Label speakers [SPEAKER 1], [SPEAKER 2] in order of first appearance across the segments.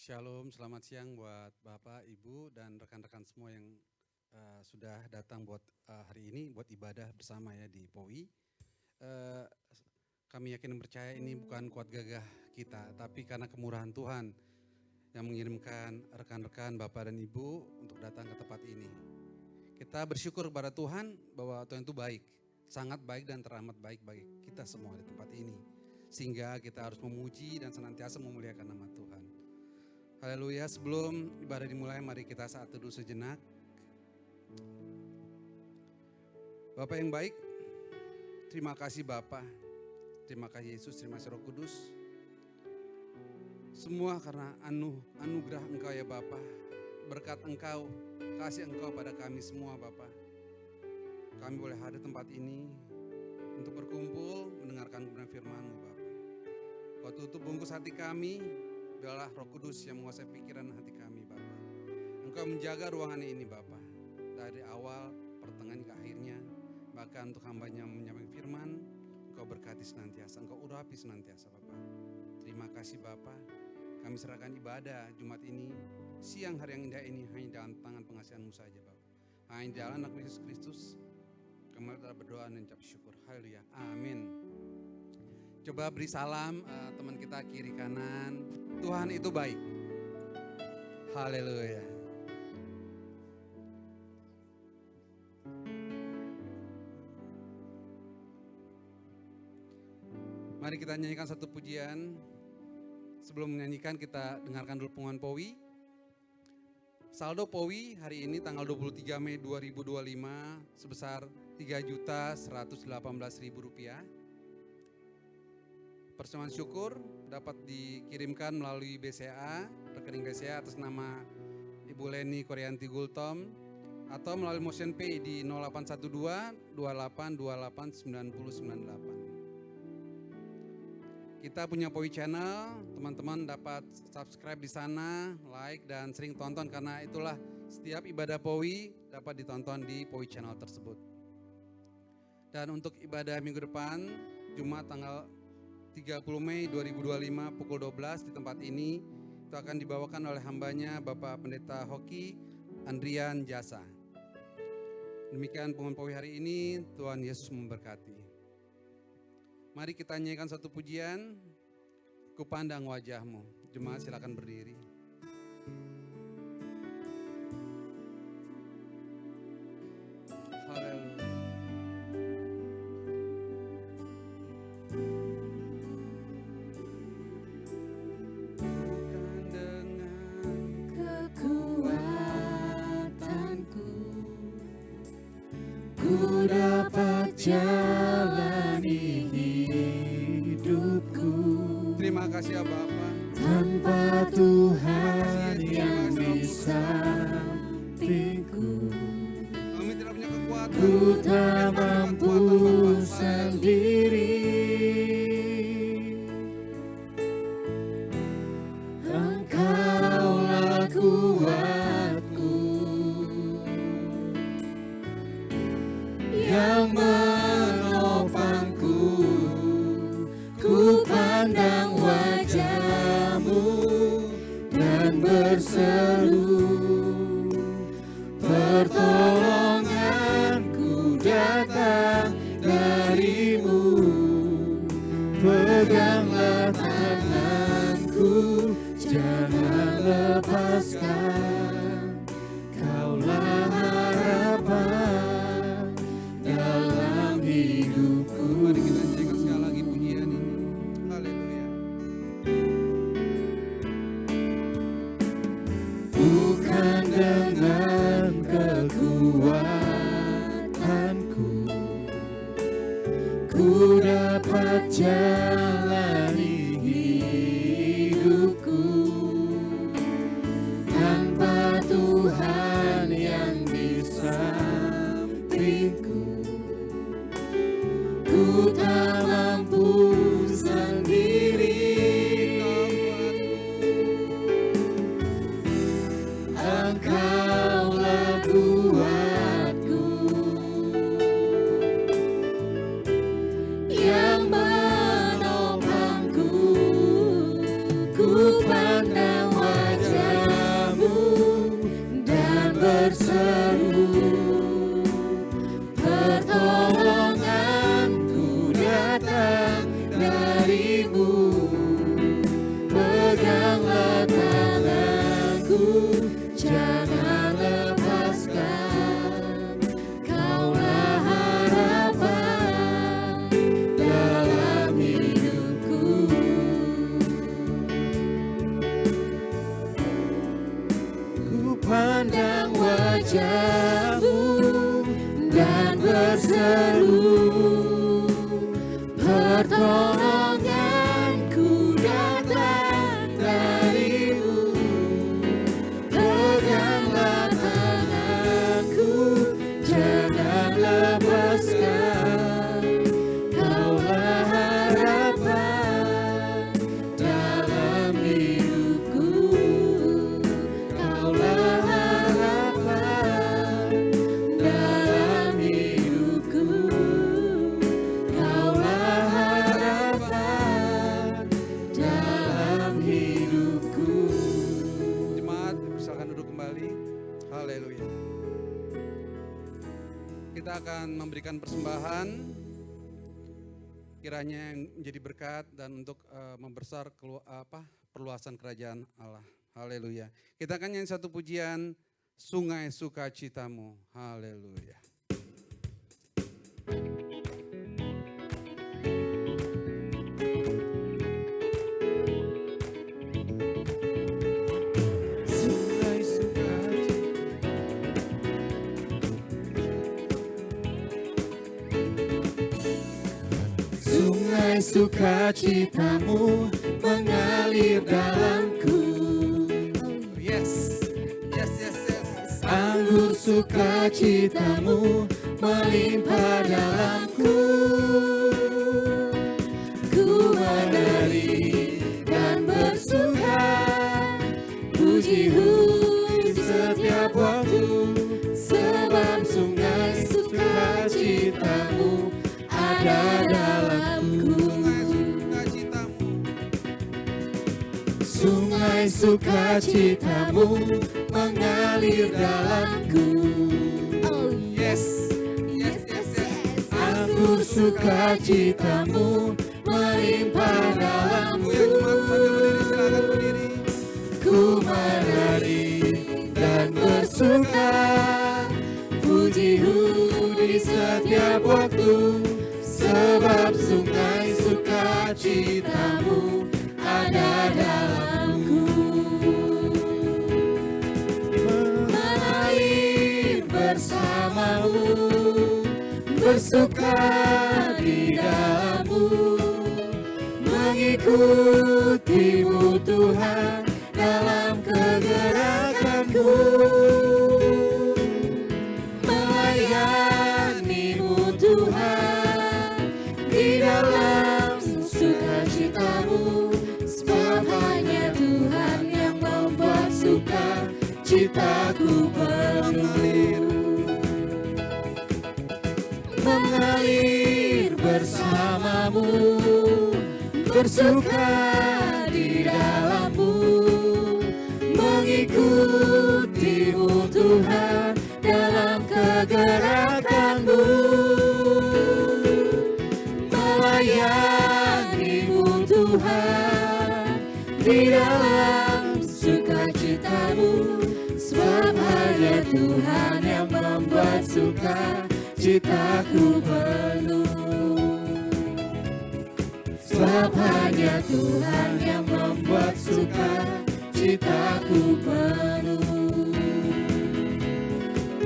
[SPEAKER 1] Shalom, selamat siang buat Bapak, Ibu, dan rekan-rekan semua yang sudah datang buat hari ini, buat ibadah bersama ya di POWI. Kami yakin dan percaya ini bukan kuat gagah kita, tapi karena kemurahan Tuhan yang mengirimkan rekan-rekan Bapak dan Ibu untuk datang ke tempat ini. Kita bersyukur kepada Tuhan bahwa Tuhan itu baik, sangat baik dan teramat baik bagi kita semua di tempat ini. Sehingga kita harus memuji dan senantiasa memuliakan nama Tuhan. Haleluya, sebelum ibadah dimulai mari kita saat teduh sejenak. Bapak yang baik, terima kasih Bapak, terima kasih Yesus, terima kasih Roh Kudus. Semua karena anugerah Engkau ya Bapak, berkat Engkau, kasih Engkau pada kami semua Bapak. Kami boleh hadir tempat ini untuk berkumpul mendengarkan kebenaran firman-Mu Bapak. Kau tutup bungkus hati kami, biarlah Roh Kudus yang menguasai pikiran hati kami Bapak. Engkau menjaga ruangan ini Bapak, dari awal, pertengahan ke akhirnya. Bahkan untuk hamba-Nya menyampaikan firman, Engkau berkati senantiasa, Engkau urapi senantiasa Bapak. Terima kasih Bapak, kami serahkan ibadah Jumat ini, siang hari yang indah ini hanya dalam tangan pengasihan-Mu saja Bapak. Hanya di dalam Anak Yesus Kristus, kami telah berdoa dan ucap syukur. Haleluya, amin. Coba beri salam teman kita kiri kanan. Tuhan itu baik. Haleluya. Mari kita nyanyikan satu pujian. Sebelum menyanyikan kita dengarkan dulu pengumuman POWI. Saldo POWI hari ini tanggal 23 Mei 2025 sebesar Rp3.118.000. Persembahan syukur dapat dikirimkan melalui BCA, rekening BCA atas nama Ibu Leni Koryanti Gultom atau melalui Motion Pay di 0812 2828 9098. Kita punya POWI channel, teman-teman dapat subscribe di sana, like dan sering tonton karena itulah setiap ibadah POWI dapat ditonton di POWI channel tersebut. Dan untuk ibadah minggu depan, Jumat tanggal 30 Mei 2025 pukul 12 di tempat ini itu akan dibawakan oleh hambanya Bapak Pendeta Hoki Andrian Jasa. Demikian pengumuman POWI hari ini, Tuhan Yesus memberkati. Mari kita nyanyikan satu pujian, Kupandang Wajah-Mu. Jemaat silakan berdiri. Haleluya.
[SPEAKER 2] Ku dapat jalani hidupku.
[SPEAKER 1] Terima kasih ya Bapak.
[SPEAKER 2] Tanpa Tuhan yang di sampingku.
[SPEAKER 1] Kami tidak punya kekuatan.
[SPEAKER 2] Ku tak mampu sendiri. Engkaulah kuatku yang menopangku. Ku pandang wajah-Mu dan berseru, pertolonganku datang dari-Mu. Peganglah tanganku, jangan lepaskan. Kaulah harapan dalam hidupku.
[SPEAKER 1] Mari kita nyanyikan sekali lagi pujian ini. Haleluya.
[SPEAKER 2] Bukan dengan kekuatanku ku dapat jalani hidupku. Tanpa pertolonganku datang darimu. Peganglah tanganku, jangan lepaskan. Kaulah harapan dalam hidupku. Kaulah harapan dalam hidupku. Kaulah harapan dalam hidupku.
[SPEAKER 1] Jemaat, silakan duduk kembali. Haleluya. Kita akan memberikan persembahan, kiranya yang menjadi berkat dan untuk membesar perluasan kerajaan Allah. Haleluya. Kita akan nyanyi satu pujian, Sungai Sukacitamu. Haleluya.
[SPEAKER 2] Sungai sukacitamu mengalir dalamku.
[SPEAKER 1] Yes.
[SPEAKER 2] Anggur sukacitamu melimpah dalamku. Ku menari dan bersuka, puji-puji setiap waktu, sebab sungai sukacitamu ada dalamku. Sungai sukacitamu mengalir dalamku.
[SPEAKER 1] Yes.
[SPEAKER 2] Anggur sukacitamu melimpah dalamku. Ku menari dan bersuka, puji-puji setiap waktu, sebab sungai sukacitamu ada dalamku. Mengalir bersamamu, bersuka di dalammu, mengikutimu Tuhan dalam kegerakanku, melayanimu Tuhan di dalam sukacitamu, sebab hanya Tuhan yang membuat sukacitaku penuh. Mengalir bersamamu, bersuka di dalammu, mengikutimu Tuhan dalam kegerakanmu, melayanimu Tuhan di dalam sukacitamu, sebab hanya Tuhan yang membuat sukacitaku penuh. Sebab hanya Tuhan yang membuat sukacitaku penuh.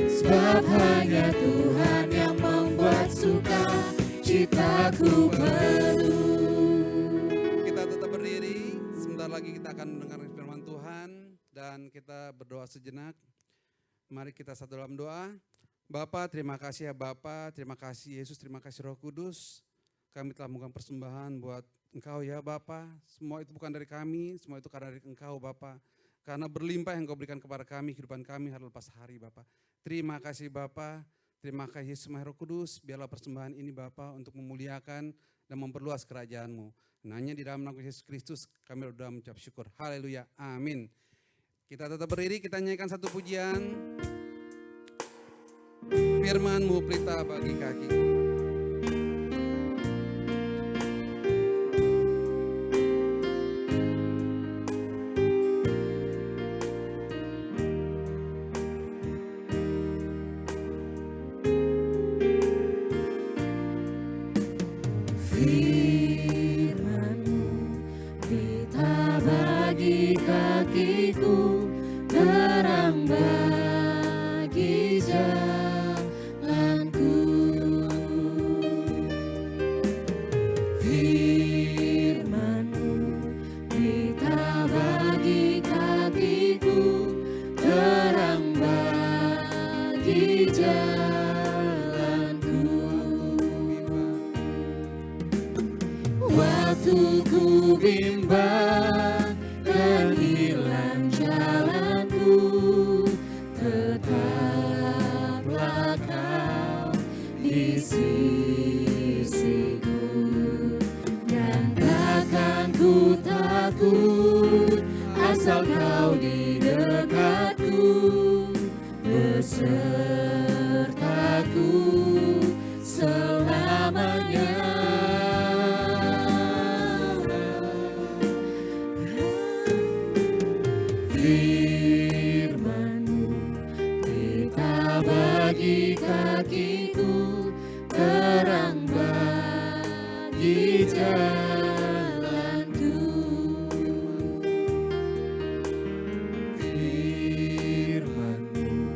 [SPEAKER 2] Sebab hanya Tuhan yang membuat sukacitaku penuh.
[SPEAKER 1] Kita tetap berdiri, sebentar lagi kita akan mendengar firman Tuhan dan kita berdoa sejenak. Mari kita satu dalam doa. Bapa, terima kasih ya Bapa, terima kasih Yesus, terima kasih Roh Kudus. Kami telah melakukan persembahan buat Engkau ya Bapa. Semua itu bukan dari kami, semua itu karena dari Engkau Bapa. Karena berlimpah yang Kau berikan kepada kami, kehidupan kami hari lepas hari Bapa. Terima kasih Bapa, terima kasih Yesus Roh Kudus. Biarlah persembahan ini Bapa untuk memuliakan dan memperluas kerajaan-Mu. Hanya di dalam nama Yesus Kristus kami berdoa mengucap syukur. Haleluya, amin. Kita tetap berdiri, kita nyanyikan satu pujian. Firman-Mu pelita bagi kaki.
[SPEAKER 2] Firman-Mu pelita bagi kakiku, terang bagi jalanku. Pita bagi kakiku, terang bagi jalanku. Waktu ku bimbang dan hilang jalanku, tetaplah Kau di sisiku. Dan takkan ku takut, asal Kau di dekatku, besertaku selamanya. Firman-Mu pita bagi kakiku, terang bagi jalanku. Firman-Mu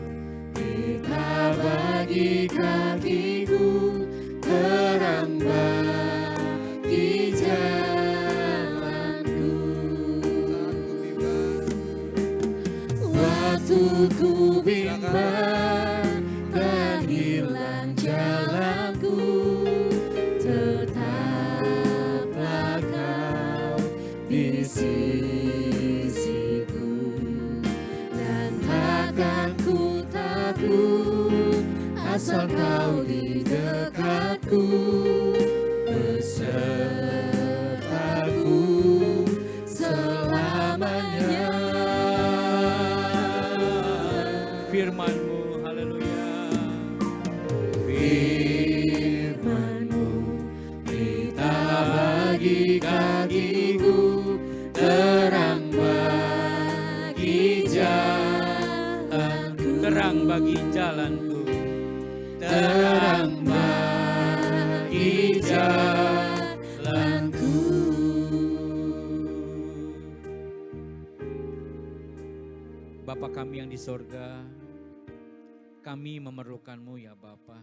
[SPEAKER 2] pita bagi kakiku, terang bagi jalanku. Waktu ku bimbang dan hilang jalanku, tetaplah Kau di sisiku. Dan takkan ku takut, asal Kau di dekatku, besertaku selamanya.
[SPEAKER 3] Firman-Mu, haleluya.
[SPEAKER 2] Firman-Mu pita bagi kakiku, terang bagi jalanku.
[SPEAKER 3] Terang bagi jalanku,
[SPEAKER 2] Terang bagi jalanku.
[SPEAKER 3] Bapa kami yang di sorga, kami memerlukan-Mu ya Bapa.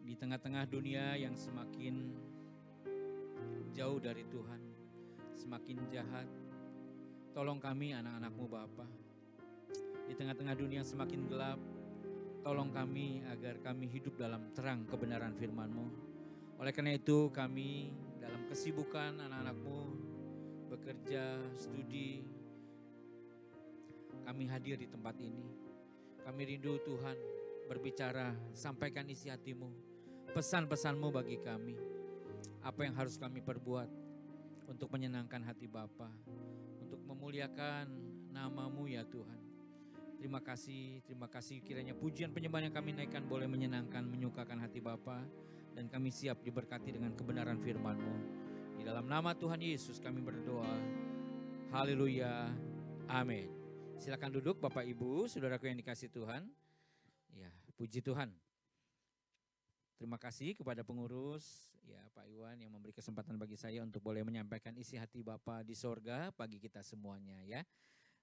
[SPEAKER 3] Di tengah-tengah dunia yang semakin jauh dari Tuhan, semakin jahat, tolong kami anak-anak-Mu Bapa. Di tengah-tengah dunia yang semakin gelap, tolong kami agar kami hidup dalam terang kebenaran firman-Mu. Oleh karena itu kami dalam kesibukan anak-anak-Mu, bekerja, studi, kami hadir di tempat ini. Kami rindu Tuhan berbicara, sampaikan isi hati-Mu, pesan-pesan-Mu bagi kami. Apa yang harus kami perbuat untuk menyenangkan hati Bapa, untuk memuliakan nama-Mu ya Tuhan. Terima kasih kiranya pujian penyembahan yang kami naikkan boleh menyenangkan, menyukakan hati Bapa, dan kami siap diberkati dengan kebenaran firman-Mu. Di dalam nama Tuhan Yesus kami berdoa. Haleluya. Amin. Silakan duduk Bapak Ibu, saudaraku yang dikasihi Tuhan. Ya, puji Tuhan. Terima kasih kepada pengurus ya Pak Iwan yang memberi kesempatan bagi saya untuk boleh menyampaikan isi hati Bapa di sorga bagi kita semuanya ya.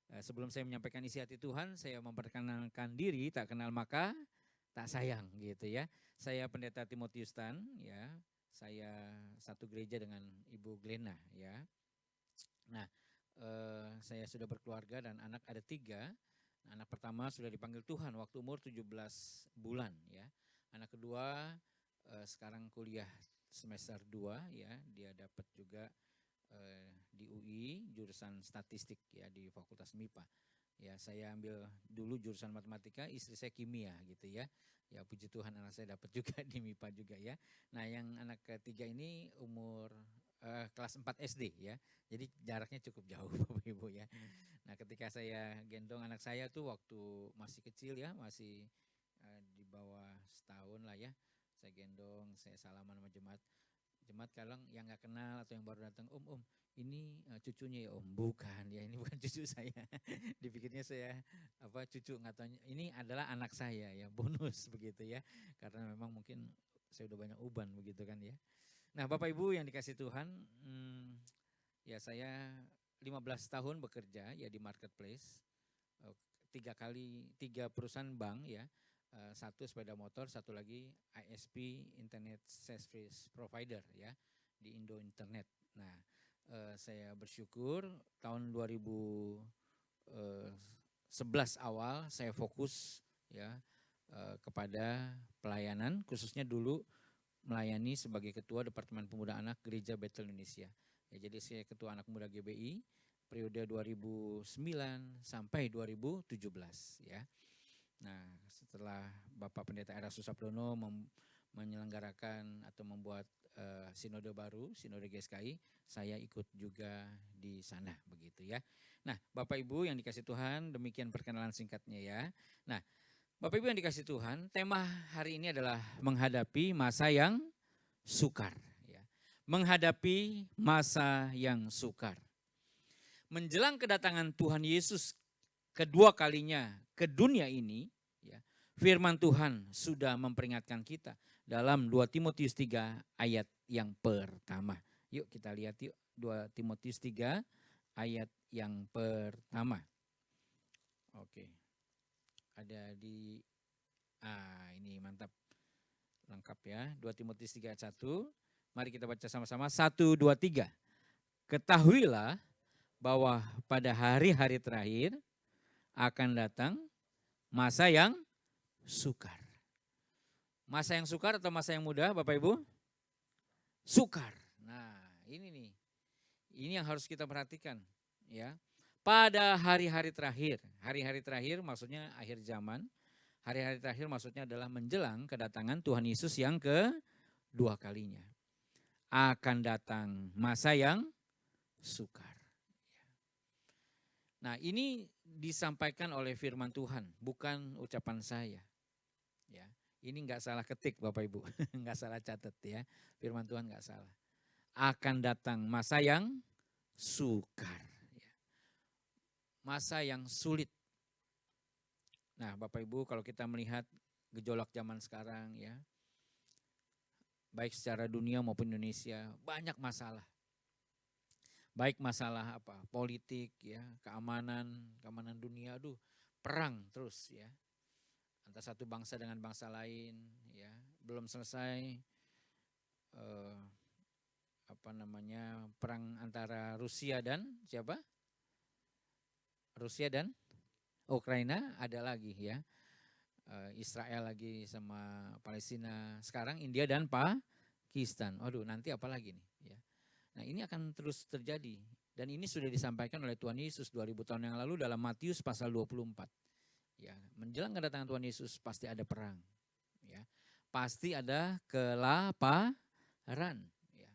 [SPEAKER 3] Sebelum saya menyampaikan isi hati Tuhan, saya memperkenalkan diri, tak kenal maka tak sayang gitu ya. Saya Pendeta Timotius Tan ya. Saya satu gereja dengan Ibu Glena ya. Nah, saya sudah berkeluarga dan anak ada 3. Anak pertama sudah dipanggil Tuhan waktu umur 17 bulan ya. Anak kedua sekarang kuliah semester 2 ya. Dia dapat juga di UI jurusan statistik ya di Fakultas MIPA. Ya, saya ambil dulu jurusan matematika, istri saya kimia gitu ya. Ya puji Tuhan anak saya dapat juga di MIPA juga ya. Nah, yang anak ketiga ini umur kelas 4 SD ya. Jadi jaraknya cukup jauh Bapak Ibu ya. Nah, ketika saya gendong anak saya tuh waktu masih kecil ya, masih di bawah setahun lah ya. Saya gendong, saya salaman sama jemaat. Jemaat kadang yang nggak kenal atau yang baru datang, Om, ini cucunya ya Om, bukan ya, ini bukan cucu saya. Dipikirnya saya cucu, nggak tahu ini adalah anak saya ya, bonus begitu ya. Karena memang mungkin saya udah banyak uban begitu kan ya. Nah Bapak Ibu yang dikasih Tuhan, ya saya 15 tahun bekerja ya di marketplace, 3 perusahaan bank ya, 1 sepeda motor, 1 lagi ISP Internet Service Provider ya di Indo Internet. Nah Saya bersyukur tahun 2011 awal saya fokus ya kepada pelayanan, khususnya dulu melayani sebagai Ketua Departemen Pemuda Anak Gereja Betel Indonesia. Ya, jadi saya Ketua Anak Muda GBI periode 2009 sampai 2017 ya. Nah, setelah Bapak Pendeta Era Susapdono menyelenggarakan atau membuat sinode baru, sinode GSKI, saya ikut juga di sana begitu ya. Nah, Bapak Ibu yang dikasih Tuhan, demikian perkenalan singkatnya ya. Nah, Bapak Ibu yang dikasih Tuhan, tema hari ini adalah menghadapi masa yang sukar ya. Menghadapi masa yang sukar. Menjelang kedatangan Tuhan Yesus kedua kalinya ke dunia ini, ya, firman Tuhan sudah memperingatkan kita dalam 2 Timotius 3 ayat yang pertama. Yuk kita lihat yuk 2 Timotius 3 ayat yang pertama. Oke. Ada di ini mantap. Lengkap ya. 2 Timotius 3 ayat 1. Mari kita baca sama-sama. 1, 2, 3. Ketahuilah bahwa pada hari-hari terakhir akan datang masa yang sukar. Masa yang sukar atau masa yang mudah Bapak Ibu? Sukar. Nah ini nih. Ini yang harus kita perhatikan ya. Pada hari-hari terakhir. Hari-hari terakhir maksudnya akhir zaman. Hari-hari terakhir maksudnya adalah menjelang kedatangan Tuhan Yesus yang kedua kalinya. Akan datang masa yang sukar. Nah ini disampaikan oleh firman Tuhan, bukan ucapan saya. Ya, ini enggak salah ketik Bapak Ibu, enggak salah catat ya, firman Tuhan enggak salah. Akan datang masa yang sukar, ya. Masa yang sulit. Nah Bapak Ibu kalau kita melihat gejolak zaman sekarang ya, baik secara dunia maupun Indonesia banyak masalah. Baik masalah apa? Politik ya, keamanan dunia, perang terus ya. Antara satu bangsa dengan bangsa lain ya, belum selesai perang antara Rusia dan siapa? Rusia dan Ukraina ada lagi ya. Israel lagi sama Palestina, sekarang India dan Pakistan. Aduh, nanti apa lagi nih ya. Nah ini akan terus terjadi dan ini sudah disampaikan oleh Tuhan Yesus 2000 tahun yang lalu dalam Matius pasal 24. Ya, menjelang kedatangan Tuhan Yesus pasti ada perang. Ya. Pasti ada kelaparan. Ya.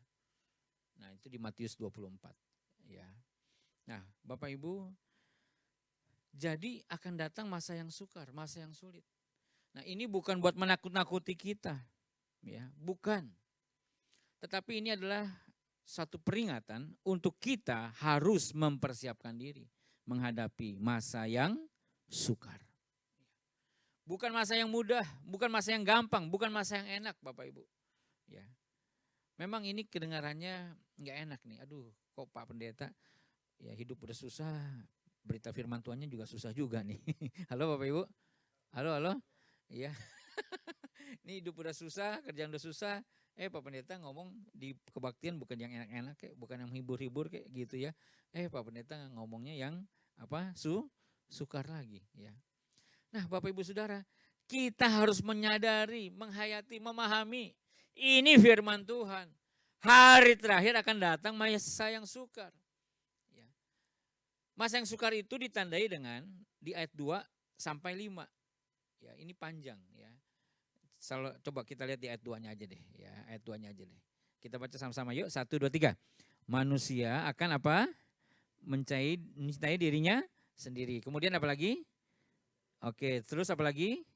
[SPEAKER 3] Nah itu di Matius 24. Ya. Nah Bapak Ibu, jadi akan datang masa yang sukar, masa yang sulit. Nah ini bukan buat menakut-nakuti kita. Ya, bukan. Tetapi ini adalah satu peringatan untuk kita harus mempersiapkan diri menghadapi masa yang sukar. Bukan masa yang mudah, bukan masa yang gampang, bukan masa yang enak Bapak Ibu. Ya. Memang ini kedengarannya nggak enak nih. Aduh, kok Pak Pendeta ya hidup udah susah, berita firman Tuhannya juga susah juga nih. Halo Bapak Ibu? Halo? Iya. Ini hidup udah susah, kerjaan udah susah. Pak Pendeta ngomong di kebaktian bukan yang enak-enak kayak, bukan yang hibur-hibur kayak gitu ya. Pak Pendeta ngomongnya yang apa? Sukar lagi ya. Nah, Bapak Ibu Saudara, kita harus menyadari, menghayati, memahami ini firman Tuhan. Hari terakhir akan datang masa yang sukar. Ya. Masa yang sukar itu ditandai dengan di ayat 2 sampai 5. Ya, ini panjang ya. Coba kita lihat di ayat 2-nya aja deh ya, ayat 2-nya aja deh. Kita baca sama-sama yuk, 1, 2, 3. Manusia akan apa? Mencintai dirinya sendiri. Kemudian apa lagi? Oke, terus apa lagi?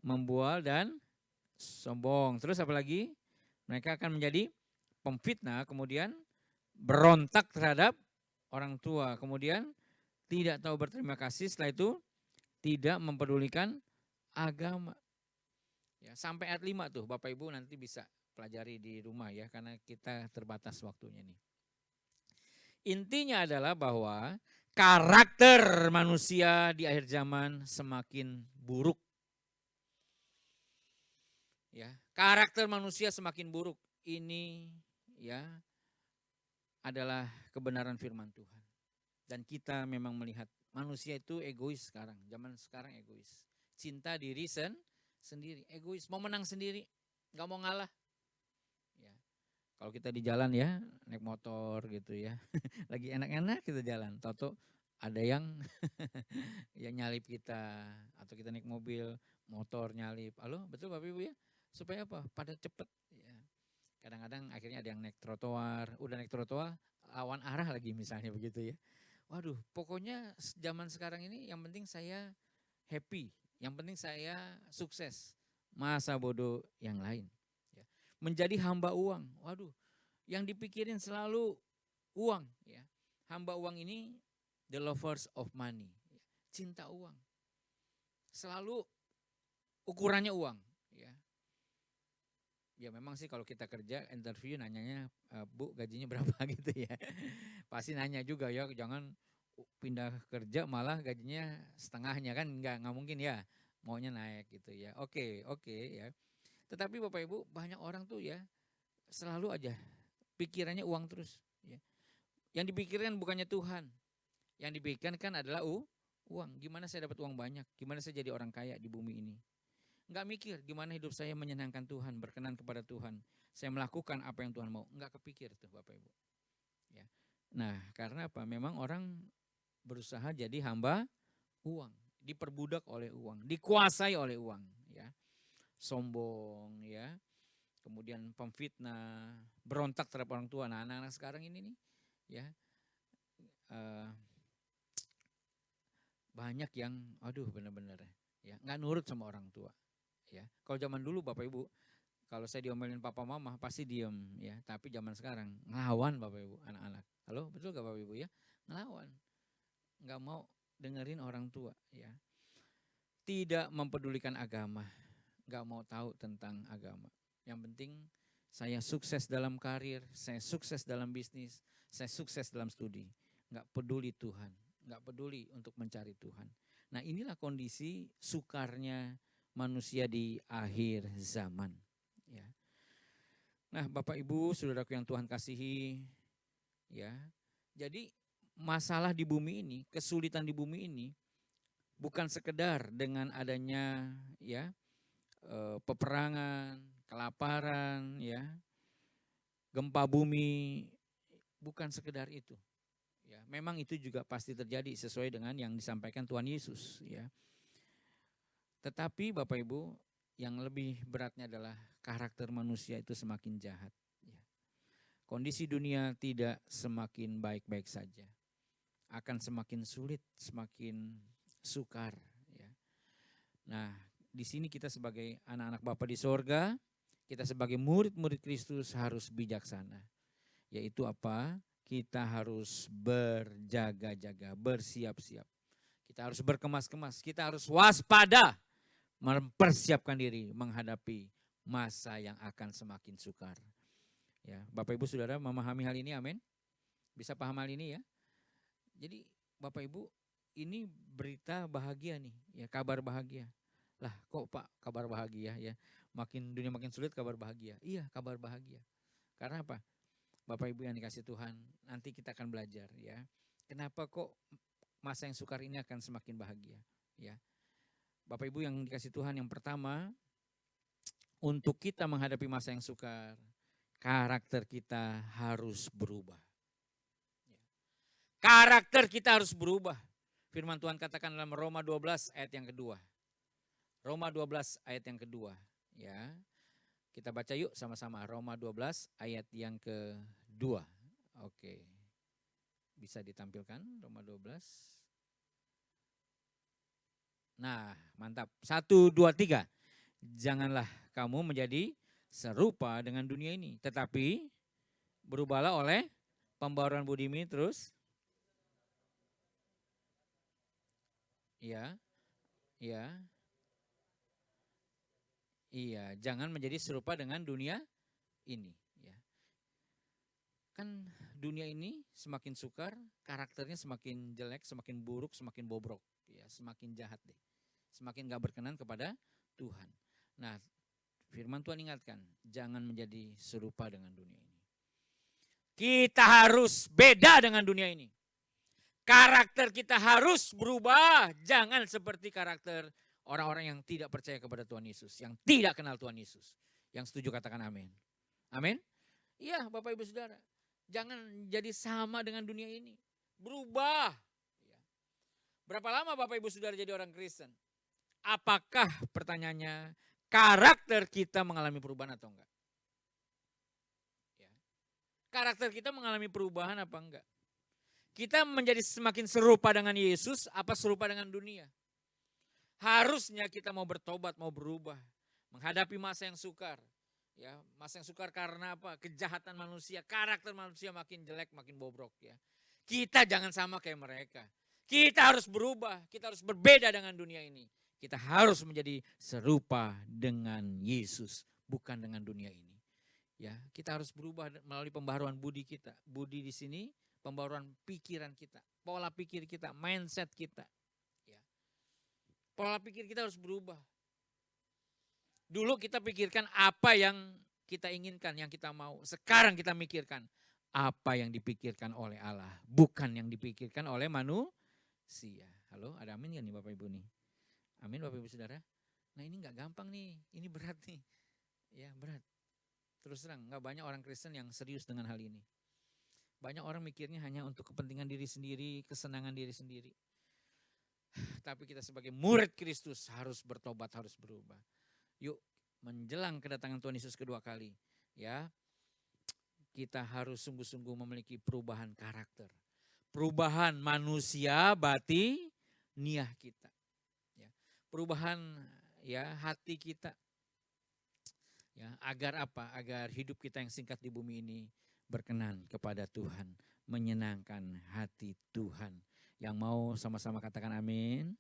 [SPEAKER 3] Membual dan sombong. Terus apa lagi? Mereka akan menjadi pemfitnah, kemudian berontak terhadap orang tua. Kemudian tidak tahu berterima kasih, setelah itu tidak mempedulikan agama. Ya, sampai ayat 5 tuh Bapak Ibu nanti bisa pelajari di rumah ya, karena kita terbatas waktunya nih. Intinya adalah bahwa karakter manusia di akhir zaman semakin buruk. Ya, karakter manusia semakin buruk. Ini ya adalah kebenaran firman Tuhan. Dan kita memang melihat manusia itu egois sekarang, zaman sekarang egois. Cinta diri sendiri, egois, mau menang sendiri, nggak mau ngalah. Ya. Kalau kita di jalan ya, naik motor gitu ya, lagi enak-enak kita jalan, toto ada yang yang nyalip kita, atau kita naik mobil, motor nyalip. Halo, betul Bapak Ibu ya? Supaya apa? Pada cepet. Ya. Kadang-kadang akhirnya ada yang naik trotoar, udah naik trotoar, lawan arah lagi misalnya begitu ya. Waduh, pokoknya zaman sekarang ini yang penting saya happy, yang penting saya sukses. Masa bodoh yang lain. Ya. Menjadi hamba uang, waduh, yang dipikirin selalu uang. Ya. Hamba uang ini the lovers of money, ya. Cinta uang. Selalu ukurannya uang. Ya. Ya memang sih kalau kita kerja interview nanyanya Bu gajinya berapa gitu ya. Pasti nanya juga ya, jangan pindah kerja malah gajinya setengahnya kan nggak mungkin ya, maunya naik gitu ya. Oke ya. Tetapi Bapak Ibu banyak orang tuh ya selalu aja pikirannya uang terus ya. Yang dipikirkan bukannya Tuhan. Yang dipikirkan kan adalah uang. Gimana saya dapat uang banyak? Gimana saya jadi orang kaya di bumi ini? Enggak mikir gimana hidup saya menyenangkan Tuhan, berkenan kepada Tuhan. Saya melakukan apa yang Tuhan mau. Enggak kepikir tuh Bapak Ibu. Ya. Nah karena apa? Memang orang berusaha jadi hamba uang. Diperbudak oleh uang. Dikuasai oleh uang. Ya. Sombong ya. Kemudian pemfitnah. Berontak terhadap orang tua. Nah anak-anak sekarang ini nih. Ya. Banyak yang aduh benar-benar ya nggak nurut sama orang tua. Ya, kalau zaman dulu Bapak Ibu, kalau saya diomelin papa mama pasti diem ya. Tapi zaman sekarang ngelawan Bapak Ibu, anak-anak. Halo, betul gak Bapak Ibu ya? Ngelawan, nggak mau dengerin orang tua ya. Tidak mempedulikan agama, nggak mau tahu tentang agama. Yang penting saya sukses dalam karir, saya sukses dalam bisnis, saya sukses dalam studi. Nggak peduli Tuhan, nggak peduli untuk mencari Tuhan. Nah inilah kondisi sukarnya manusia di akhir zaman. Ya. Nah Bapak Ibu, saudaraku yang Tuhan kasihi, ya. Jadi masalah di bumi ini, kesulitan di bumi ini, bukan sekedar dengan adanya ya peperangan, kelaparan, ya, gempa bumi, bukan sekedar itu. Ya, memang itu juga pasti terjadi sesuai dengan yang disampaikan Tuhan Yesus. Ya. Tetapi Bapak Ibu, yang lebih beratnya adalah karakter manusia itu semakin jahat. Ya. Kondisi dunia tidak semakin baik-baik saja. Akan semakin sulit, semakin sukar. Ya. Nah, di sini kita sebagai anak-anak Bapa di sorga, kita sebagai murid-murid Kristus harus bijaksana. Yaitu apa? Kita harus berjaga-jaga, bersiap-siap. Kita harus berkemas-kemas, kita harus waspada, mempersiapkan diri menghadapi masa yang akan semakin sukar. Ya, Bapak Ibu Saudara memahami hal ini, amin? Bisa paham hal ini ya? Jadi Bapak Ibu, ini berita bahagia nih, ya kabar bahagia. Lah kok Pak kabar bahagia ya? Dunia makin sulit kabar bahagia. Iya kabar bahagia. Karena apa? Bapak Ibu yang dikasih Tuhan, nanti kita akan belajar ya. Kenapa kok masa yang sukar ini akan semakin bahagia? Ya, Bapak Ibu yang dikasih Tuhan, yang pertama, untuk kita menghadapi masa yang sukar, karakter kita harus berubah. Karakter kita harus berubah. Firman Tuhan katakan dalam Roma 12 ayat yang kedua. Roma 12 ayat yang kedua. Ya. Kita baca yuk sama-sama. Roma 12 ayat yang kedua. Oke. Bisa ditampilkan Roma 12. Nah mantap. 1, 2, 3. Janganlah kamu menjadi serupa dengan dunia ini. Tetapi berubahlah oleh pembaruan budimu terus. Ya. Ya. Iya, jangan menjadi serupa dengan dunia ini. Ya. Kan dunia ini semakin sukar, karakternya semakin jelek, semakin buruk, semakin bobrok. Ya, semakin jahat deh. Semakin gak berkenan kepada Tuhan. Nah, firman Tuhan ingatkan, jangan menjadi serupa dengan dunia ini. Kita harus beda dengan dunia ini. Karakter kita harus berubah. Jangan seperti karakter orang-orang yang tidak percaya kepada Tuhan Yesus. Yang tidak kenal Tuhan Yesus. Yang setuju katakan amin. Amin. Iya Bapak Ibu Saudara. Jangan jadi sama dengan dunia ini. Berubah. Berapa lama Bapak Ibu Saudara jadi orang Kristen? Apakah pertanyaannya karakter kita mengalami perubahan atau enggak? Ya. Karakter kita mengalami perubahan apa enggak? Kita menjadi semakin serupa dengan Yesus apa serupa dengan dunia? Harusnya kita mau bertobat, mau berubah. Menghadapi masa yang sukar. Ya, masa yang sukar karena apa? Kejahatan manusia, karakter manusia makin jelek, makin bobrok ya. Kita jangan sama kayak mereka. Kita harus berubah, kita harus berbeda dengan dunia ini. Kita harus menjadi serupa dengan Yesus, bukan dengan dunia ini. Ya, kita harus berubah melalui pembaharuan budi kita. Budi di sini pembaharuan pikiran kita, pola pikir kita, mindset kita. Ya. Pola pikir kita harus berubah. Dulu kita pikirkan apa yang kita inginkan, yang kita mau. Sekarang kita mikirkan apa yang dipikirkan oleh Allah, bukan yang dipikirkan oleh manusia. Halo, ada amin gak nih Bapak Ibu nih? Amin Bapak Ibu Saudara. Nah ini gak gampang nih, ini berat nih. Ya berat. Terus terang, gak banyak orang Kristen yang serius dengan hal ini. Banyak orang mikirnya hanya untuk kepentingan diri sendiri, kesenangan diri sendiri. Tapi kita sebagai murid Kristus harus bertobat, harus berubah. Yuk menjelang kedatangan Tuhan Yesus kedua kali. Ya, kita harus sungguh-sungguh memiliki perubahan karakter. Perubahan manusia, batiniah kita. Ya, perubahan ya hati kita. Ya, agar apa? Agar hidup kita yang singkat di bumi ini berkenan kepada Tuhan, menyenangkan hati Tuhan. Yang mau sama-sama katakan amin.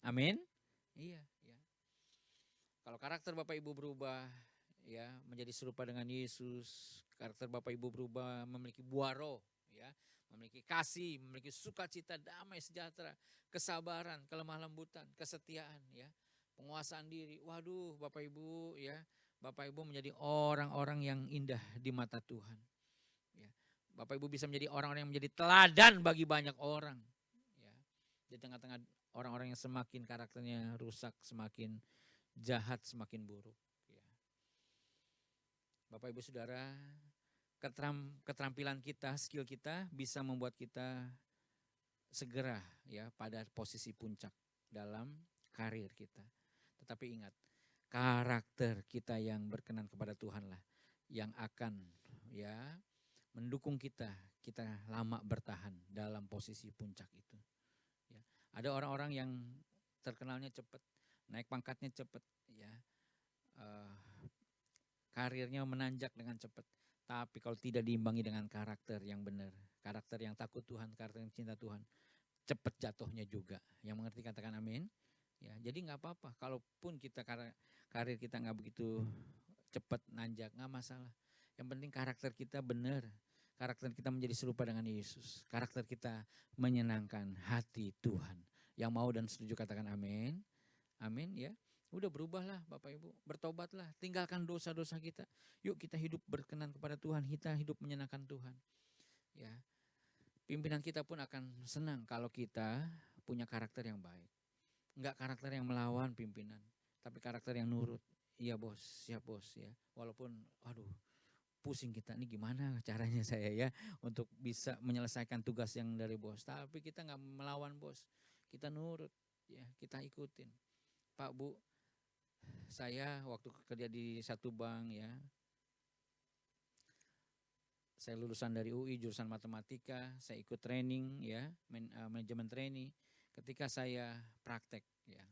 [SPEAKER 3] Amin. Iya, ya. Kalau karakter Bapak Ibu berubah, ya menjadi serupa dengan Yesus. Karakter Bapak Ibu berubah, memiliki buah roh, ya, memiliki kasih, memiliki sukacita, damai, sejahtera, kesabaran, kelemah lembutan, kesetiaan, ya, penguasaan diri. Waduh, Bapak Ibu, ya, Bapak Ibu menjadi orang-orang yang indah di mata Tuhan. Ya, Bapak Ibu bisa menjadi orang-orang yang menjadi teladan bagi banyak orang. Ya, di tengah-tengah orang-orang yang semakin karakternya rusak, semakin jahat, semakin buruk. Ya. Bapak Ibu Saudara, keterampilan kita, skill kita bisa membuat kita segera ya pada posisi puncak dalam karir kita. Tetapi ingat, karakter kita yang berkenan kepada Tuhanlah yang akan ya mendukung kita lama bertahan dalam posisi puncak itu. Ya. Ada orang-orang yang terkenalnya cepat, naik pangkatnya cepat, ya, karirnya menanjak dengan cepat. Tapi kalau tidak diimbangi dengan karakter yang benar, karakter yang takut Tuhan, karakter yang cinta Tuhan, cepat jatuhnya juga. Yang mengerti katakan amin. Ya, jadi nggak apa-apa. Kalaupun kita karir kita nggak begitu cepat nanjak, nggak masalah. Yang penting karakter kita benar. Karakter kita menjadi serupa dengan Yesus. Karakter kita menyenangkan hati Tuhan. Yang mau dan setuju katakan amin. Amin ya. Udah berubahlah Bapak Ibu. Bertobatlah. Tinggalkan dosa-dosa kita. Yuk kita hidup berkenan kepada Tuhan. Kita hidup menyenangkan Tuhan. Ya. Pimpinan kita pun akan senang kalau kita punya karakter yang baik. Enggak karakter yang melawan pimpinan. Tapi karakter yang nurut. Iya bos, siap bos ya. Walaupun aduh pusing kita nih gimana caranya saya ya untuk bisa menyelesaikan tugas yang dari bos. Tapi kita nggak melawan bos, kita nurut ya, kita ikutin. Pak Bu, saya waktu kerja di satu bank ya, saya lulusan dari UI jurusan matematika, saya ikut training ya, manajemen training. Ketika saya praktek ya,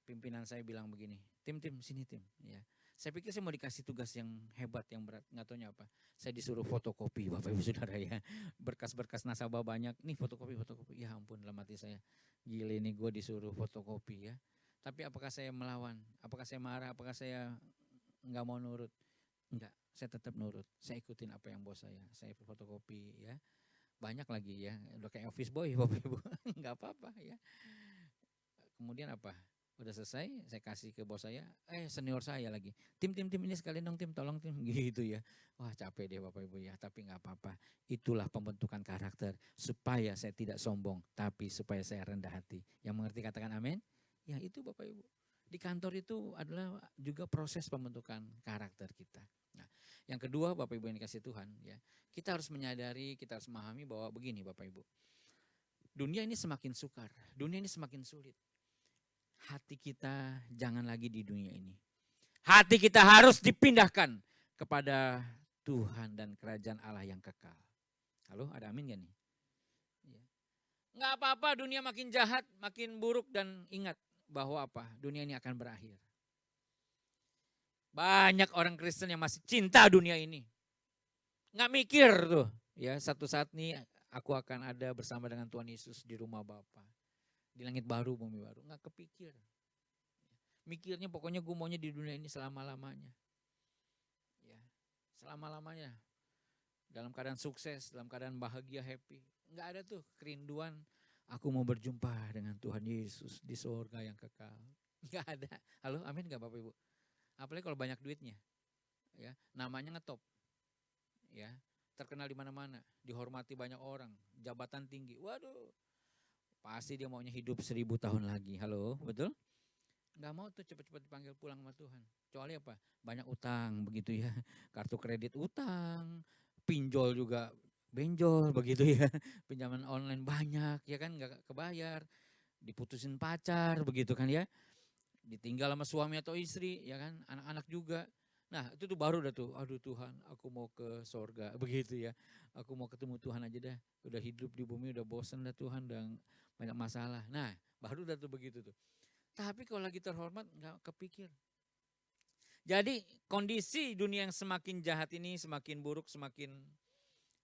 [SPEAKER 3] pimpinan saya bilang begini, tim sini tim ya. Saya pikir saya mau dikasih tugas yang hebat, yang berat, nggak taunya apa. Saya disuruh fotokopi Bapak Ibu Saudara ya. Berkas-berkas nasabah banyak, nih fotokopi. Ya ampun dalam hati saya, gile nih gue disuruh fotokopi ya. Tapi apakah saya melawan? Apakah saya marah? Apakah saya nggak mau nurut? Enggak, saya tetap nurut. Saya ikutin apa yang bos saya fotokopi ya. Banyak lagi ya, udah kayak office boy Bapak Ibu, nggak apa-apa ya. Kemudian apa? Udah selesai, saya kasih ke bos saya, senior saya lagi. Tim ini sekalian dong tim, tolong tim gitu ya. Wah capek deh Bapak Ibu ya, tapi nggak apa-apa. Itulah pembentukan karakter supaya saya tidak sombong, tapi supaya saya rendah hati. Yang mengerti katakan amin. Ya itu Bapak Ibu. Di kantor itu adalah juga proses pembentukan karakter kita. Nah, yang kedua Bapak Ibu yang dikasih Tuhan ya, kita harus menyadari, kita harus memahami bahwa begini Bapak Ibu. Dunia ini semakin sukar, dunia ini semakin sulit. Hati kita jangan lagi di dunia ini. Hati kita harus dipindahkan kepada Tuhan dan kerajaan Allah yang kekal. Halo, ada amin gak nih? Nggak apa-apa dunia makin jahat, makin buruk dan ingat bahwa apa? Dunia ini akan berakhir. Banyak orang Kristen yang masih cinta dunia ini. Nggak mikir tuh. Ya, satu saat nih aku akan ada bersama dengan Tuhan Yesus di rumah Bapa. Di langit baru, bumi baru. Nggak kepikir. Mikirnya pokoknya gue maunya di dunia ini selama-lamanya. Ya, selama-lamanya. Dalam keadaan sukses, dalam keadaan bahagia, happy. Nggak ada tuh kerinduan. Aku mau berjumpa dengan Tuhan Yesus di surga yang kekal. Nggak ada. Halo, amin nggak Bapak Ibu? Apalagi kalau banyak duitnya. Ya, namanya ngetop. Ya, terkenal di mana-mana, dihormati banyak orang, jabatan tinggi. Waduh. Pasti dia maunya hidup 1000 tahun lagi. Halo, betul? Nggak mau tuh cepat-cepat dipanggil pulang sama Tuhan. Kecuali apa? Banyak utang begitu ya. Kartu kredit utang, pinjol juga benjol begitu ya. Pinjaman online banyak ya kan nggak kebayar. Diputusin pacar begitu kan ya. Ditinggal sama suami atau istri ya kan, anak-anak juga. Nah itu tuh baru dah tuh, aduh Tuhan aku mau ke sorga begitu ya. Aku mau ketemu Tuhan aja dah, udah hidup di bumi udah bosen dah Tuhan, udah banyak masalah. Nah baru dah tuh begitu tuh. Tapi kalau lagi terhormat nggak kepikir. Jadi kondisi dunia yang semakin jahat ini, semakin buruk, semakin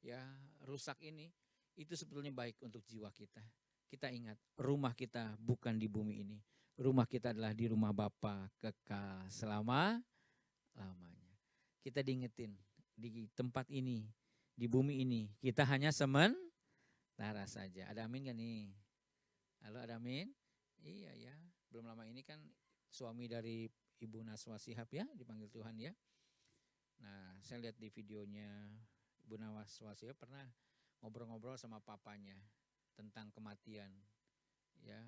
[SPEAKER 3] ya rusak ini, itu sebetulnya baik untuk jiwa kita. Kita ingat rumah kita bukan di bumi ini. Rumah kita adalah di rumah Bapa kekal selama-lamanya. Kita diingetin di tempat ini, di bumi ini, kita hanya sementara saja. Ada amin gak nih? Halo ada amin? Iya ya, belum lama ini kan suami dari Ibu Naswa Shihab ya, dipanggil Tuhan ya. Nah saya lihat di videonya Ibu Naswa Shihab pernah ngobrol-ngobrol sama papanya tentang kematian. Ya,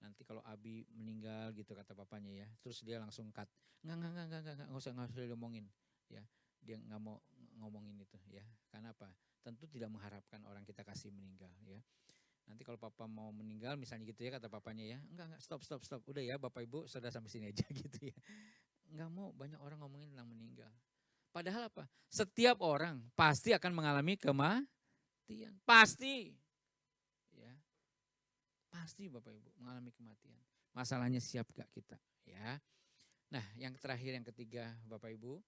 [SPEAKER 3] nanti kalau Abi meninggal gitu kata papanya ya, terus dia langsung cut. Enggak usah diomongin. Ya, dia nggak mau ngomongin itu ya. Karena apa? Tentu tidak mengharapkan orang kita kasih meninggal ya. Nanti kalau papa mau meninggal misalnya gitu ya kata papanya ya, enggak stop. Udah ya Bapak Ibu sudah sampai sini aja gitu ya. Enggak mau banyak orang ngomongin tentang meninggal. Padahal apa? Setiap orang pasti akan mengalami kematian. Pasti. Ya. Pasti Bapak Ibu mengalami kematian. Masalahnya siap gak kita ya. Nah yang terakhir yang ketiga Bapak Ibu.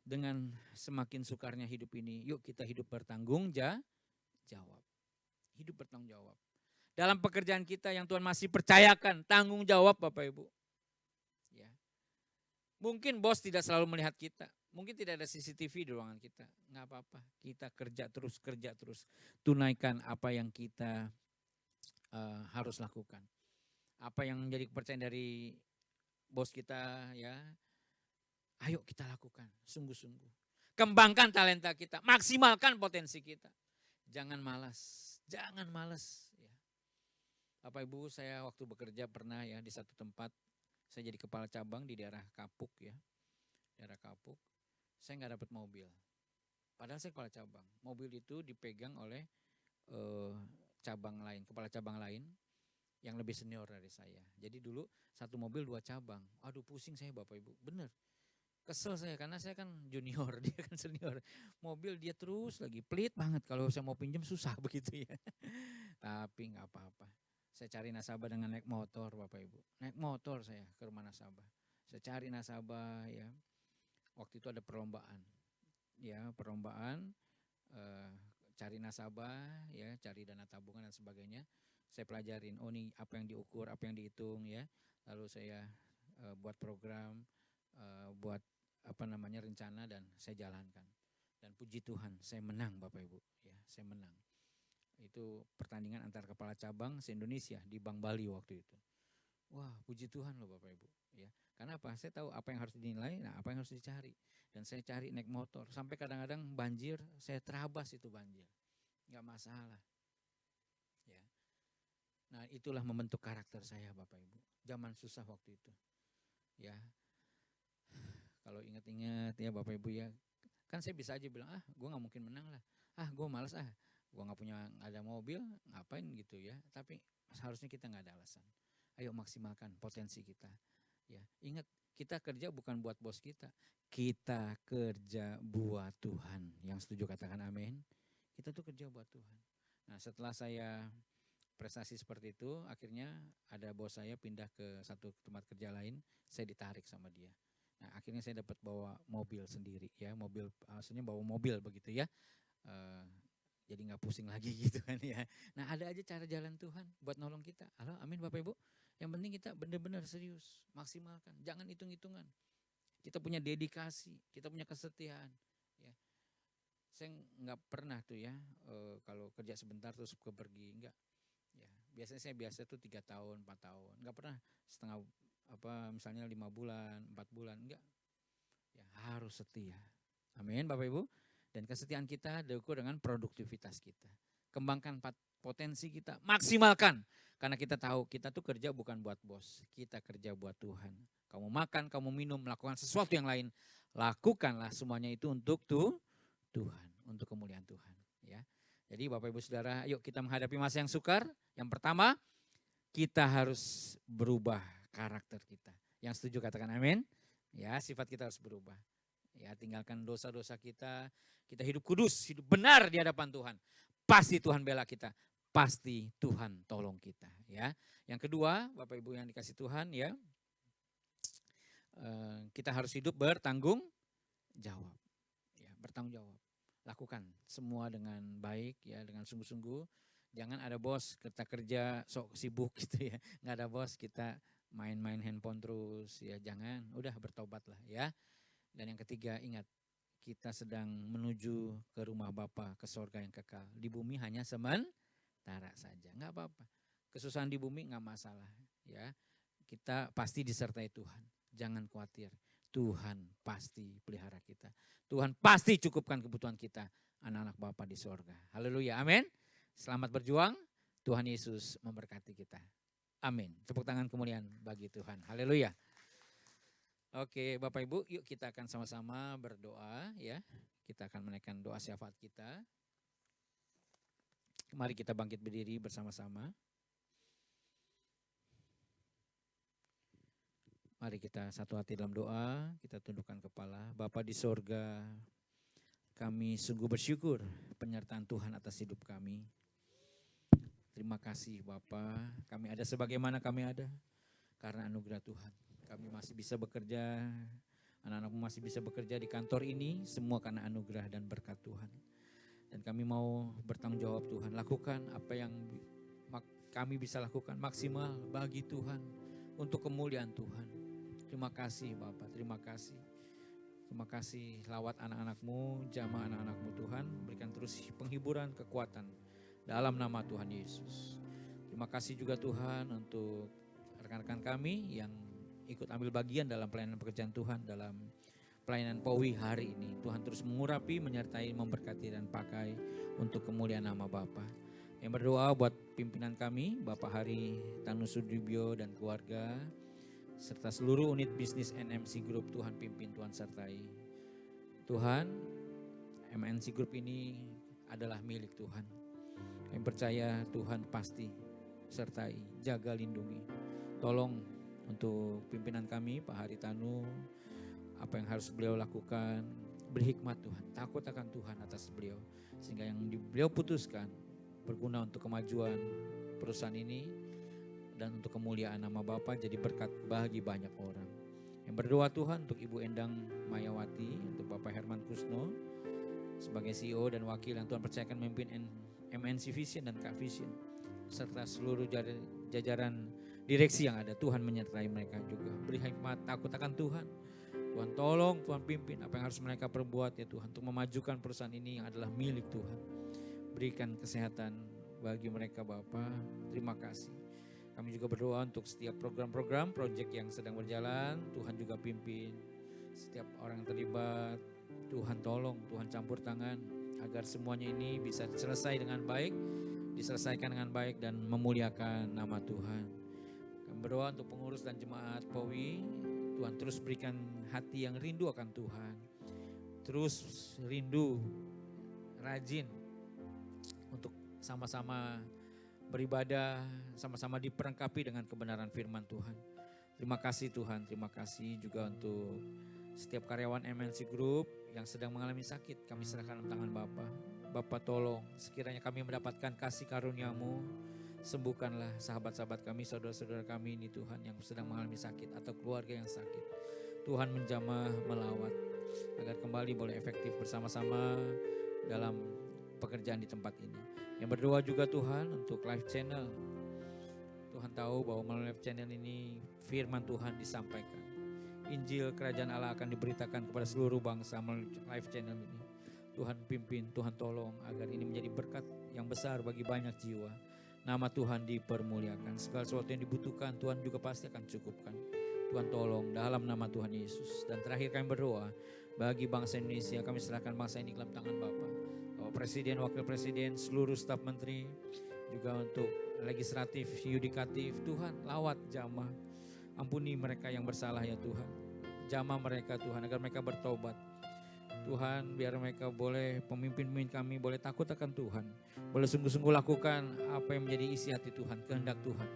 [SPEAKER 3] Dengan semakin sukarnya hidup ini, yuk kita hidup bertanggung jawab. Hidup bertanggung jawab. Dalam pekerjaan kita yang Tuhan masih percayakan, tanggung jawab Bapak Ibu. Ya. Mungkin bos tidak selalu melihat kita. Mungkin tidak ada CCTV di ruangan kita. Nggak apa-apa. Kita kerja terus. Tunaikan apa yang kita harus lakukan. Apa yang menjadi kepercayaan dari bos kita ya. Ayo kita lakukan sungguh-sungguh. Kembangkan talenta kita. Maksimalkan potensi kita. Jangan malas. Ya. Bapak Ibu saya waktu bekerja pernah ya di satu tempat. Saya jadi kepala cabang di daerah Kapuk ya. Daerah Kapuk. Saya nggak dapat mobil. Padahal saya kepala cabang. Mobil itu dipegang oleh cabang lain, kepala cabang lain yang lebih senior dari saya. Jadi dulu satu mobil 2 cabang. Aduh pusing saya Bapak Ibu. Bener. Kesel saya karena saya kan junior, dia kan senior. Mobil dia terus lagi pelit banget kalau saya mau pinjam susah begitu ya. Tapi nggak apa-apa. Saya cari nasabah dengan naik motor Bapak Ibu. Naik motor saya ke rumah nasabah. Saya cari nasabah ya. Waktu itu ada perlombaan. Ya, perlombaan cari nasabah ya, cari dana tabungan dan sebagainya. Saya pelajarin, oh nih apa yang diukur, apa yang dihitung ya. Lalu saya buat program, buat rencana dan saya jalankan. Dan puji Tuhan, saya menang Bapak Ibu ya, saya menang. Itu pertandingan antar kepala cabang se-Indonesia di Bank Bali waktu itu. Wah, puji Tuhan loh Bapak Ibu. Ya, karena apa? Saya tahu apa yang harus dinilai, nah apa yang harus dicari. Dan saya cari naik motor. Sampai kadang-kadang banjir, saya terabas itu banjir. Nggak masalah. Ya. Nah, itulah membentuk karakter saya Bapak Ibu. Zaman susah waktu itu. Ya. Kalau ingat-ingat ya Bapak Ibu ya, kan saya bisa aja bilang, gue nggak mungkin menang lah. Gue malas gue nggak punya, nggak ada mobil, ngapain gitu ya. Tapi seharusnya kita nggak ada alasan. Ayo maksimalkan potensi kita. Ya, ingat kita kerja bukan buat bos kita. Kita kerja buat Tuhan. Yang setuju katakan amin. Kita tuh kerja buat Tuhan. Nah, setelah saya prestasi seperti itu, akhirnya ada bos saya pindah ke satu tempat kerja lain, saya ditarik sama dia. Nah, akhirnya saya dapat bawa mobil sendiri ya, mobil, maksudnya bawa mobil begitu ya. Jadi nggak pusing lagi gitu kan ya. Nah, ada aja cara jalan Tuhan buat nolong kita. Halo, amin Bapak Ibu. Yang penting kita benar-benar serius, maksimalkan, jangan hitung-hitungan. Kita punya dedikasi, kita punya kesetiaan. Ya. Saya nggak pernah tuh ya, kalau kerja sebentar terus pergi, enggak. Ya, biasanya saya biasa tuh 3 tahun, 4 tahun, nggak pernah setengah misalnya 5 bulan, 4 bulan, enggak. Ya, harus setia. Amin Bapak Ibu. Dan kesetiaan kita diukur dengan produktivitas kita. Kembangkan potensi kita, maksimalkan. Karena kita tahu kita tuh kerja bukan buat bos, kita kerja buat Tuhan. Kamu makan, kamu minum, melakukan sesuatu yang lain, lakukanlah semuanya itu untuk Tuhan, untuk kemuliaan Tuhan. Ya. Jadi Bapak Ibu Saudara, yuk kita menghadapi masa yang sukar. Yang pertama, kita harus berubah karakter kita. Yang setuju katakan amin. Ya, sifat kita harus berubah. Ya, tinggalkan dosa-dosa kita hidup kudus, hidup benar di hadapan Tuhan. Pasti Tuhan bela kita, pasti Tuhan tolong kita. Ya, yang kedua, Bapak Ibu yang dikasih Tuhan, ya, kita harus hidup bertanggung jawab. Ya, bertanggung jawab. Lakukan semua dengan baik, ya, dengan sungguh-sungguh. Jangan ada bos kita kerja sok sibuk gitu ya, nggak ada bos kita main-main handphone terus, ya jangan. Udah bertobatlah ya. Dan yang ketiga, ingat, kita sedang menuju ke rumah Bapa, ke sorga yang kekal. Di bumi hanya sementara saja, nggak apa-apa. Kesusahan di bumi nggak masalah, ya. Kita pasti disertai Tuhan. Jangan khawatir, Tuhan pasti pelihara kita. Tuhan pasti cukupkan kebutuhan kita, anak-anak Bapa di sorga. Haleluya, amin. Selamat berjuang, Tuhan Yesus memberkati kita. Amin. Tepuk tangan kemuliaan bagi Tuhan. Haleluya. Oke, Bapak Ibu, yuk kita akan sama-sama berdoa ya. Kita akan menaikkan doa syafaat kita. Mari kita bangkit berdiri bersama-sama. Mari kita satu hati dalam doa, kita tundukkan kepala. Bapa di sorga, kami sungguh bersyukur penyertaan Tuhan atas hidup kami. Terima kasih Bapa, kami ada sebagaimana kami ada karena anugerah Tuhan. Kami masih bisa bekerja, anak-anakmu masih bisa bekerja di kantor ini, semua karena anugerah dan berkat Tuhan. Dan kami mau bertanggung jawab Tuhan, lakukan apa yang kami bisa lakukan maksimal bagi Tuhan, untuk kemuliaan Tuhan. Terima kasih Bapak, terima kasih. Terima kasih lawat anak-anakmu, jamah anak-anakmu Tuhan, berikan terus penghiburan, kekuatan dalam nama Tuhan Yesus. Terima kasih juga Tuhan untuk rekan-rekan kami yang ikut ambil bagian dalam pelayanan pekerjaan Tuhan, dalam pelayanan POWI hari ini. Tuhan terus mengurapi, menyertai, memberkati dan pakai untuk kemuliaan nama Bapa. Yang berdoa buat pimpinan kami, Bapak Hari Tanu Sudibyo dan keluarga, serta seluruh unit bisnis NMC Group, Tuhan pimpin, Tuhan sertai. Tuhan, MNC Group ini adalah milik Tuhan. Yang percaya Tuhan pasti sertai, jaga, lindungi. Tolong untuk pimpinan kami, Pak Hari Tanu, apa yang harus beliau lakukan, beri hikmat Tuhan, takut akan Tuhan atas beliau. Sehingga yang beliau putuskan berguna untuk kemajuan perusahaan ini dan untuk kemuliaan nama Bapa, jadi berkat bagi banyak orang. Yang berdoa Tuhan untuk Ibu Endang Mayawati, untuk Bapak Herman Kusno sebagai CEO dan wakil yang Tuhan percayakan memimpin MNC Vision dan Kak Vision, serta seluruh jajaran direksi yang ada. Tuhan menyertai mereka juga. Beri hikmat, takut akan Tuhan. Tuhan tolong, Tuhan pimpin apa yang harus mereka perbuat ya Tuhan, untuk memajukan perusahaan ini yang adalah milik Tuhan. Berikan kesehatan bagi mereka Bapa. Terima kasih. Kami juga berdoa untuk setiap program-program, proyek yang sedang berjalan. Tuhan juga pimpin setiap orang yang terlibat. Tuhan tolong, Tuhan campur tangan agar semuanya ini bisa diselesaikan dengan baik dan memuliakan nama Tuhan. Kami berdoa untuk pengurus dan jemaat POWI. Tuhan terus berikan hati yang rindu akan Tuhan. Terus rindu, rajin untuk sama-sama beribadah, sama-sama diperlengkapi dengan kebenaran firman Tuhan. Terima kasih Tuhan, terima kasih juga untuk setiap karyawan MNC Group yang sedang mengalami sakit. Kami serahkan dalam tangan Bapa. Bapa tolong, sekiranya kami mendapatkan kasih karunia-Mu, sembuhkanlah sahabat-sahabat kami, saudara-saudara kami ini Tuhan yang sedang mengalami sakit atau keluarga yang sakit. Tuhan menjamah, melawat, agar kembali boleh efektif bersama-sama dalam pekerjaan di tempat ini. Yang berdoa juga Tuhan untuk Live Channel. Tuhan tahu bahwa melalui Live Channel ini firman Tuhan disampaikan. Injil kerajaan Allah akan diberitakan kepada seluruh bangsa melalui Live Channel ini. Tuhan pimpin, Tuhan tolong agar ini menjadi berkat yang besar bagi banyak jiwa. Nama Tuhan dipermuliakan. Segala sesuatu yang dibutuhkan Tuhan juga pasti akan cukupkan. Tuhan tolong dalam nama Tuhan Yesus. Dan terakhir kami berdoa bagi bangsa Indonesia. Kami serahkan bangsa ini dalam tangan Bapa. Presiden, wakil presiden, seluruh staf menteri, juga untuk legislatif, yudikatif. Tuhan lawat jamah, ampuni mereka yang bersalah ya Tuhan. Jamah mereka Tuhan agar mereka bertobat. Tuhan biar mereka boleh, pemimpin-pemimpin kami boleh takut akan Tuhan. Boleh sungguh-sungguh lakukan apa yang menjadi isi hati Tuhan, kehendak Tuhan.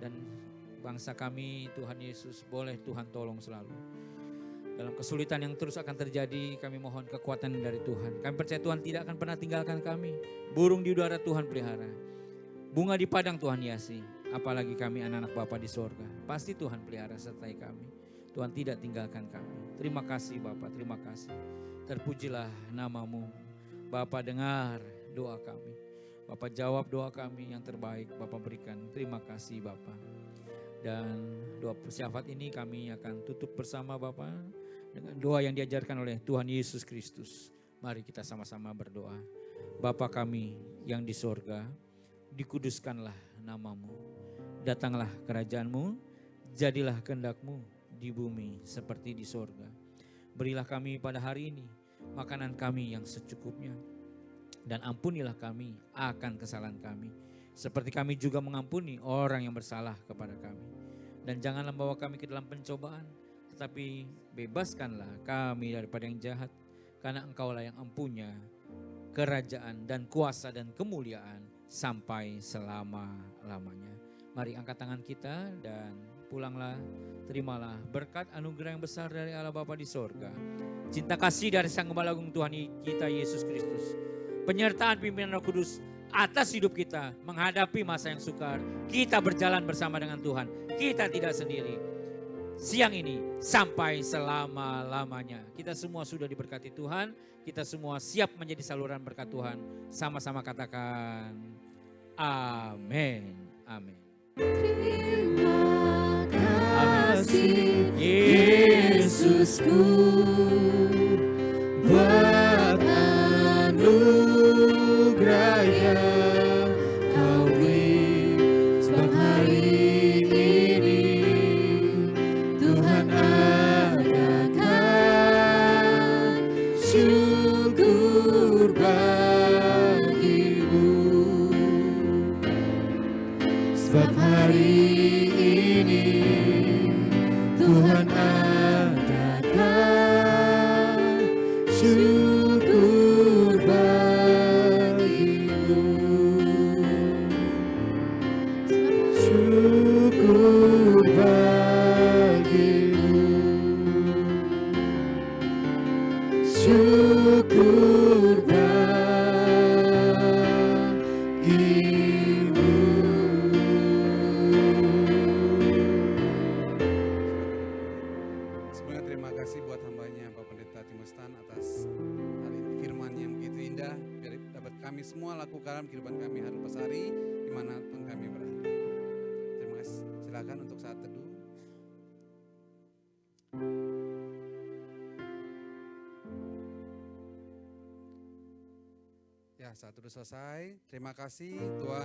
[SPEAKER 3] Dan bangsa kami Tuhan Yesus boleh Tuhan tolong selalu. Dalam kesulitan yang terus akan terjadi, kami mohon kekuatan dari Tuhan. Kami percaya Tuhan tidak akan pernah tinggalkan kami. Burung di udara Tuhan pelihara. Bunga di padang Tuhan hiasi. Apalagi kami anak-anak Bapa di sorga. Pasti Tuhan pelihara sertai kami. Tuhan tidak tinggalkan kami. Terima kasih Bapa, terima kasih. Terpujilah nama-Mu. Bapa dengar doa kami. Bapa jawab doa kami yang terbaik Bapa berikan. Terima kasih Bapa. Dan doa syafaat ini kami akan tutup bersama Bapa dengan doa yang diajarkan oleh Tuhan Yesus Kristus. Mari kita sama-sama berdoa. Bapa kami yang di sorga, dikuduskanlah nama-Mu. Datanglah kerajaan-Mu, jadilah kehendak-Mu di bumi seperti di sorga. Berilah kami pada hari ini makanan kami yang secukupnya. Dan ampunilah kami akan kesalahan kami, seperti kami juga mengampuni orang yang bersalah kepada kami. Dan janganlah membawa kami ke dalam pencobaan, tetapi bebaskanlah kami daripada yang jahat. Karena Engkaulah yang empunya kerajaan dan kuasa dan kemuliaan sampai selama-lamanya. Mari angkat tangan kita dan pulanglah, terimalah berkat anugerah yang besar dari Allah Bapa di sorga. Cinta kasih dari Sang Gembala Agung Tuhan kita Yesus Kristus. Penyertaan pimpinan Roh Kudus atas hidup kita menghadapi masa yang sukar. Kita berjalan bersama dengan Tuhan. Kita tidak sendiri. Siang ini sampai selama-lamanya. Kita semua sudah diberkati Tuhan. Kita semua siap menjadi saluran berkat Tuhan. Sama-sama katakan amin. Amin.
[SPEAKER 2] Terima kasih Yesusku buat anugerah yang Kau beri. Sebab hari ini Tuhan adakan syukur bagimu. Sebab hari ini Tuhan adakan syukur bagimu. Syukur bagimu. Syukur bagimu.
[SPEAKER 1] Sebenarnya terima kasih buat hambanya Bapak Pendeta Timostan atas hari ini firman yang begitu indah. Biar dapat kami semua lakukan dalam kehidupan kami hari lepas hari dimanapun kami berada. Terima kasih. Silakan untuk saat teduh. Ya, saat teduh selesai. Terima kasih Tuhan.